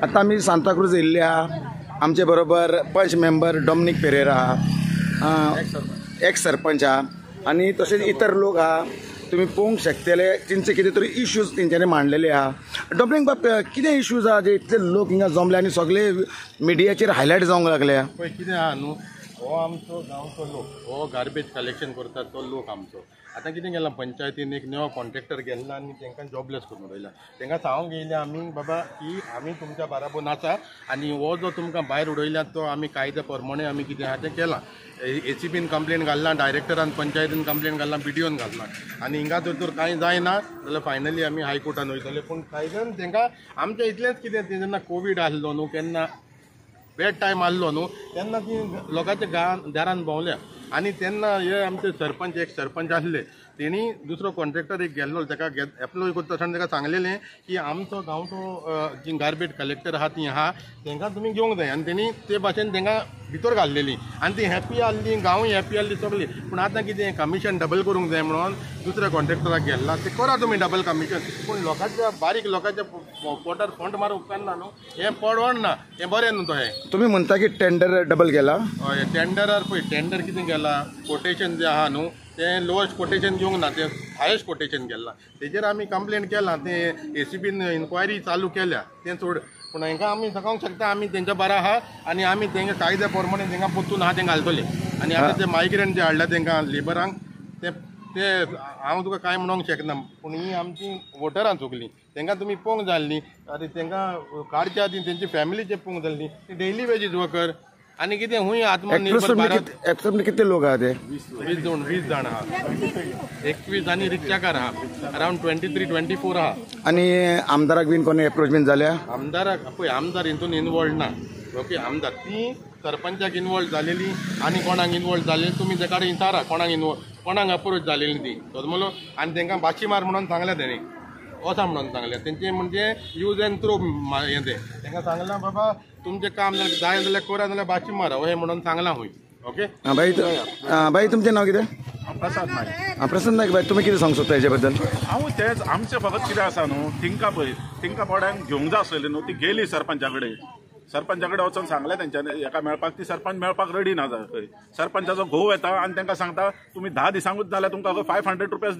आता आम्ही सांताक्रूज येयल्ल्या आमचे बरोबर पंच member Dominic Pereira x sarpanch हा आणि तसेच इतर लोक हा तुम्ही पळोवंक शकतले तेंचे कितें तरी इश्यूज तेंच्यांनी मांडलेले हा डॉमिनिक बाब कितें इश्यूज हा जे इतले लोक हिंगा जमले आनी सगळे मिडियाचेर हायलायट जावंक लागले पळय कितें आहा न्हू हो आमचो गांवचो लोक हो गार्बेज कलेक्शन करता तो लोक आमचो आतां कितें केलां पंचायतीन एक नवो कॉन्ट्रॅक्टर गेल्ला आनी तांकां जॉबलेस करून उडयला तांकां सांगूंक येयलें आमी बाबा की आमी तुमच्या बाराबर नाचा आनी हो जो तुमकां भायर उडयला तो आमी कायद्या प्रमाणे आमी कितें आहा तें केलां एसीबीन कंप्लेन घालना डायरेक्टरान पंचायतीन कंप्लेन घालना बीडीओन घालना आनी हिंगा तर कांय जायना जाल्यार फायनली आमी हायकोर्टान वयतले पूण कायद्यान तांकां आमचें इतलेंच कितें जेन्ना कोवीड आसलो न्हू केन्ना बॅड टायम आसलो न्हू तेन्ना ती लोकांच्या दारान भोंवल्या आनी तेन्ना हे आमचे सरपंच एक सरपंच आसले तेणी दुसरो कॉन्ट्रॅक्टर एक गेल्लो ताका एप्लॉय करता आसतना ताका सांगलेलें की आमचो गांवचो जी गार्बेज कलेक्टर आहा ती आहा तांकां तुमी घेवंक जाय आनी तेणी ते भाशेन तांकां भितर घाल्लेली आनी ती हॅप्पी आसली गांवूय हॅप्पी आसली सगळी पूण आतां कितें कमिशन डबल करूंक जाय म्हणून दुसऱ्या कॉन्ट्रॅक्टराक गेल्ला ते करा तुमी डबल कमिशन पूण लोकांच्या बारीक लोकांच्या पोटार फंड मारूंक उपकारना न्हू हें परवडना हें बरें न्हू तो हें तुम्ही म्हणता की टेंडर डबल केला हय टेंडरार पळय टेंडर कितें केलां कोटेशन जें आहा न्हू तें लोवस्ट कोटेशन घेवंक ना तें हायस्ट कोटेशन गेलां तेजेर आमी कंप्लेन केलां तें एसीबीन इन्क्वायरी चालू केल्या तें सोड पूण हांकां आमी सांगूंक शकता आमी तेंच्या बरा आहा आनी आमी तेंकां कायद्या प्रमाणे तेंकां पोत्तून आहा तें घालतले आनी आतां ते मायग्रंट जे हाडल्या तेंकां लेबरांक ते हांव तुका कांय म्हणूंक शकना पूण ही आमची वोटरां चुकलीं तांकां तुमी पळोवंक जाय न्ही अरे तांकां काडच्या आदी तेंची फॅमिलीचे पळोवंक जाय न्ही ते डेली वेजीस वर्कर आनी कितें हुंय आत्मनिर्भर भारत कितले लोक आहा ते 20 जाण आहा 21 आनी रिक्षाकार आहा अरावंड 23-24 आहा आनी आमदाराक बीन कोणी एप्रोच बीन जाल्या आमदाराक पळय आमदार हितून इनवॉल्ड ना ओके आमदार ती सरपंचाक इनवॉल्ड जालेली आनी कोणाक इनवॉल्ड जालेली तुमी तेका विचारा कोणाक अप्रोच जालेली ती सोदमलो आनी तांकां बाचीमार म्हणून सांगल्या तेणी वचा म्हणून सांगल्या तेंचे म्हणजे यूज एंड थ्रो हें तें तांकां सांगलां बाबा तुमचें काम जाय जाल्यार करा जाल्यार बाची मारा हे म्हणून सांगलां हुंय ओके बाई तुमचें नांव कितें प्रसाद नायक प्रसाद नायक बाई तुमी कितें सांगूंक सोदता हेजे बद्दल हांव तेच आमचें फकत कितें आसा न्हू तिंका पळय तिंका कोणाक घेवंक जाय आसलेली न्हू ती गेली सरपंचा कडेन वचून सांगलें तेंच्यांनी हेका मेळपाक ती सरपंच मेळपाक रेडी ना खंय सरपंचाचो घोव येता आनी तांकां सांगता तुमी 10 दिसांकूच जाल्यार तुमकां 500 रुपया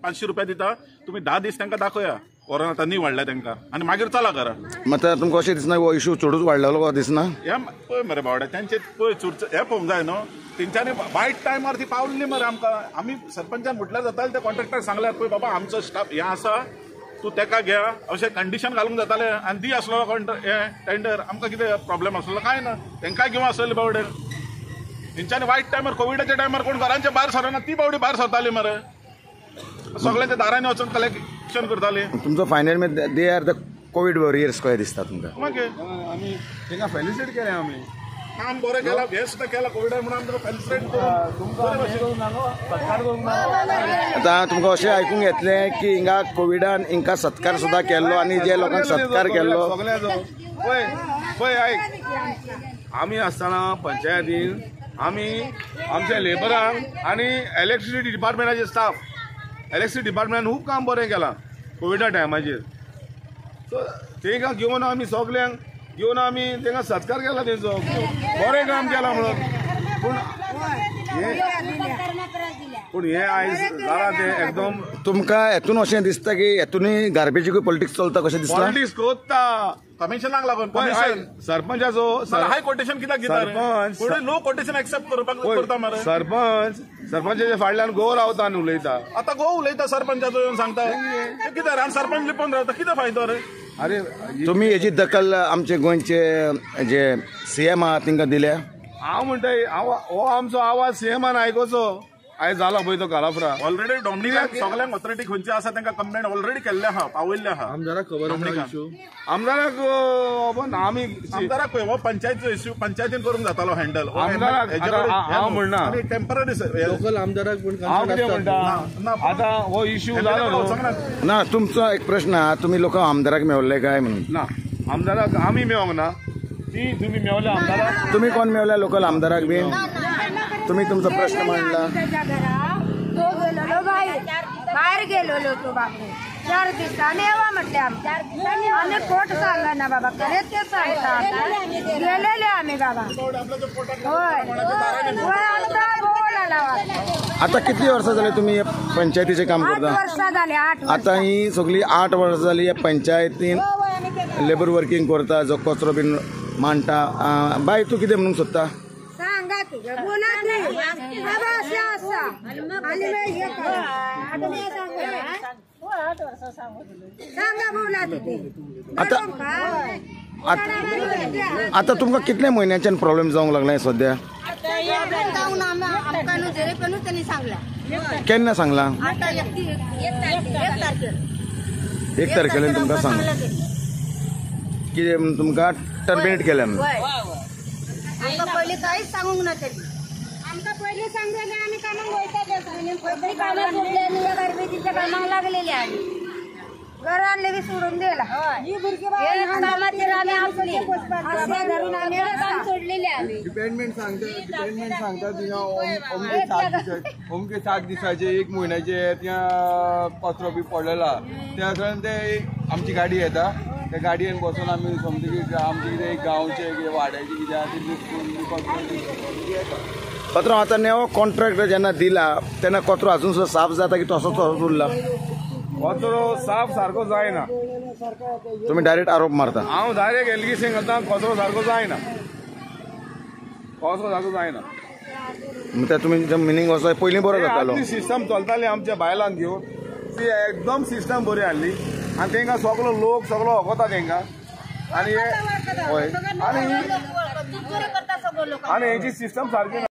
500 रुपया दिता तुमी 10 दीस तांकां दाखया कोरोना आतां न्ही वाडल्या तांकां आनी मागीर चला घरा मात तुमकां अशें दिसना हो इशू चडूच वाडलेलो दिसना हे पळय मरे बावड्या तेंचे पळय चुरच हे पळोवंक जाय न्हू तेंच्यांनी वायट टायमार ती पावल्ली मरे आमकां आमी सरपंचान म्हटल्यार जातालें त्या कॉन्ट्रॅक्टर सांगल्यार पळय बाबा आमचो स्टाफ हें आसा तूं तेका घे अशें कंडिशन घालूंक जातालें आनी दी आसलो हें टेंडर आमकां कितें प्रॉब्लेम आसलो काय ना तांकांय घेवं आसलेली बावडे तेंच्यांनी वायट टायमार कोविडाच्या टायमार कोण घरांचे भायर सरना ती बावडी भायर सरताली मरे सगळ्यांच्या दारांनी वचून कलेक्शन करताली तुमचो final they are the Covid warriors कशें दिसता तुमकां मागीर आमी तांकां फेलिसिट केलें आमी काम बरें केलां हे सुद्दां केलां कोविडा म्हणून आमी फेलिसिट आतां तुमकां अशें आयकूंक येतलें की हिंगा कोविडान हिंका सत्कार सुद्दां केल्लो आनी जे लोकांक सत्कार केल्लो पळय पळय आयक आमी आसतना पंचायतीन आमी आमच्या लेबरांक आनी इलेक्ट्रिसिटी डिपार्टमेंटाचे स्टाफ इलेक्ट्रिसिटी डिपार्टमेंटान खूब काम बरें केलां कोविडा टायमाचेर सो तांकां घेवन आमी सगल्यांक घेवन आमी तांकां सत्कार केला तेंचो बरें काम केलां म्हणून पूण हे आयज जालां तें एकदम तुमकां हेतून अशें दिसता की हेतूनय गार्बेजीकूय पॉलिटिक्स चलता कशें दिसता पॉलिटिक्स कोत्ता कमिशनाक लागून सरपंचाचो हाय कोटेशन कित्याक दिता नो कोटेशन एक्सेप्ट करता मरे सरपंचाच्या फाटल्यान घोव रावता आनी उलयता आतां घोव उलयता सरपंचाचो येवन सांगता कितें रे आनी सरपंच लिपोवन रावता कितें फायदो रे अरे तुमी हेची दखल आमचे गोंयचे जे सीएम आहा तांकां दिल्या हांव म्हणटाय हो आमचो आवाज सीएमान आयकोचो आयज जाला पळय तो घालाफ्रा ऑलरेडी डॉमिनिकाक सगळ्यांक ऑथॉरिटी खंयची आसा तांकां कंप्लेंट ऑलरेडी केल्ले आहा पावयल्ले आहा आमदाराक खबर आमदाराक आमी आमदाराक पळय हो पंचायतीचो इश्यू पंचायतीन करूंक जातालो हँडल हांव म्हणना टेम्पररी लोकल आमदाराक हांव कितें म्हणटा आतां हो इश्यू जालो ना तुमचो एक प्रश्न आहा तुमी लोक आमदाराक मेवले काय म्हणून ना आमदाराक आमी मेवंक ना ती तुमी मेवले आमदाराक तुम्ही कोण मेवल्या लोकल आमदाराक बीन तुम्ही तुमचो प्रश्न मांडला तो गेलो भायर गेलो तो बापू 4 दिसांनी येवा म्हटले आमी कोर्ट सांगला होय ना बाबा खरे ते सांगतात गेलेले आम्ही बाबा होय होय आमचा बोल आला आता किती वर्ष झाले तुम्ही या पंचायतीचे काम 8 करता? वर्ष झाले 8 आता ही सगळी 8 वर्ष झाली या पंचायतीन लेबर वर्किंग करता जो कचरो बीन मांडटा. बाय तू किती म्हणून सोदता? सांगा की बोला की बाबा असा असा आणि मी हे करा आता मी सांगा बोला तिथे आता तुमका कितल्या महिन्याच्यान प्रॉब्लेम जावंक लागलाय सध्या? केन्ना सांगला? 1 तारखेला तुमका सांगला कितें तुमका टर्मिनेट केल्या म्हणून? आमका पहिले काहीच सांगूंक ना तरी आमका पहिले सांगले आम्ही कामाक वयताले कामाक सोडले गारबेजीच्या कामाक लागलेले आम्ही घर आणले बी सोडून दिला ही भुरगी कामाची राणी असली असे धरून आम्ही काम सोडलेले आम्ही डिपेंडमेंट सांगता तिंगा अमके 7 दिसाचे 1 महिन्याचे त्या कचरो बी पडलेला त्या कारण ते आमची गाडी येता त्या गाडयेन बसून आमी समजा की आमचे कितें गांवचे कितें वाड्याचे कितें आसा ते कचरो आता नवो कॉन्ट्रॅक्ट जेन्ना दिला तेन्ना कचरो अजून सुद्धा साफ जाता की तसोच उरला? कचरो साफ सारको जायना. तुम्ही डायरेक्ट आरोप मारता? हांव डायरेक्ट एलिगेशन करता कचरो सारको जायना. कचरो सारको जायना. म्हणजे तुम्ही मिनींग असो पयलीं बरो जातालो. सिस्टम चलताली आमच्या बायलांक घेवन ती एकदम सिस्टम बरी हाडली आनी तांकां सगळो लोक सगळो वखता तांकां आनी हेची सिस्टम सारकी